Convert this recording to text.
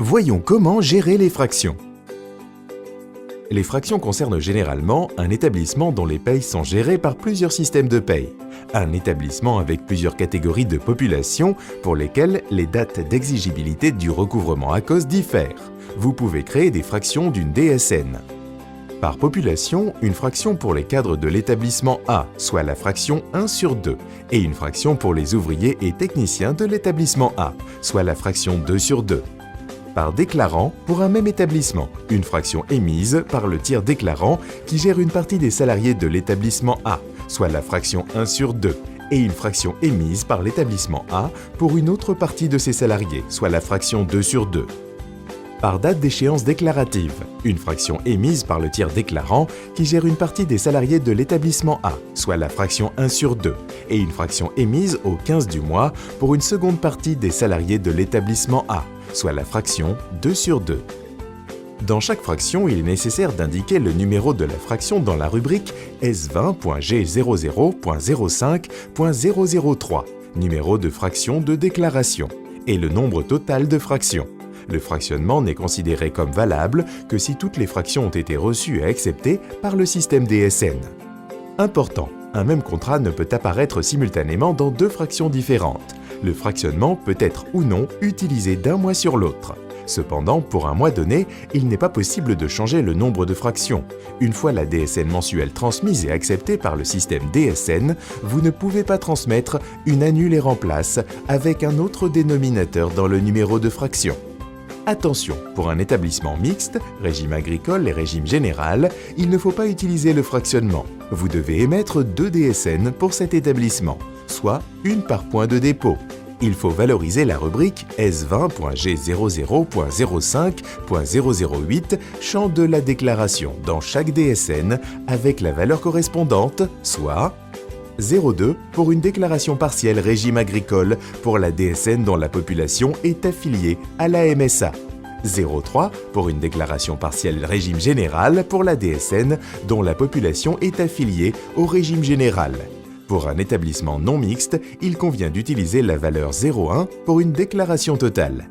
Voyons comment gérer les fractions. Les fractions concernent généralement un établissement dont les payes sont gérées par plusieurs systèmes de paye. Un établissement avec plusieurs catégories de population pour lesquelles les dates d'exigibilité du recouvrement à cause diffèrent. Vous pouvez créer des fractions d'une DSN. Par population, une fraction pour les cadres de l'établissement A, soit la fraction 1 sur 2, et une fraction pour les ouvriers et techniciens de l'établissement A, soit la fraction 2 sur 2. Par déclarant, pour un même établissement, une fraction émise par le tiers déclarant qui gère une partie des salariés de l'établissement A, soit la fraction 1 sur 2, et une fraction émise par l'établissement A pour une autre partie de ses salariés, soit la fraction 2 sur 2. Par date d'échéance déclarative, une fraction émise par le tiers déclarant qui gère une partie des salariés de l'établissement A, soit la fraction 1 sur 2, et une fraction émise au 15 du mois pour une seconde partie des salariés de l'établissement A, soit la fraction 2 sur 2. Dans chaque fraction, il est nécessaire d'indiquer le numéro de la fraction dans la rubrique S20.G00.05.003, numéro de fraction de déclaration, et le nombre total de fractions. Le fractionnement n'est considéré comme valable que si toutes les fractions ont été reçues et acceptées par le système DSN. Important, un même contrat ne peut apparaître simultanément dans deux fractions différentes. Le fractionnement peut être ou non utilisé d'un mois sur l'autre. Cependant, pour un mois donné, il n'est pas possible de changer le nombre de fractions. Une fois la DSN mensuelle transmise et acceptée par le système DSN, vous ne pouvez pas transmettre une annule et remplace avec un autre dénominateur dans le numéro de fraction. Attention, pour un établissement mixte, régime agricole et régime général, il ne faut pas utiliser le fractionnement. Vous devez émettre 2 DSN pour cet établissement, soit une par point de dépôt. Il faut valoriser la rubrique S20.G00.05.008 champ de la déclaration dans chaque DSN avec la valeur correspondante, soit 0,2 pour une déclaration partielle régime agricole pour la DSN dont la population est affiliée à la MSA. 0,3 pour une déclaration partielle régime général pour la DSN dont la population est affiliée au régime général. Pour un établissement non mixte, il convient d'utiliser la valeur 0,1 pour une déclaration totale.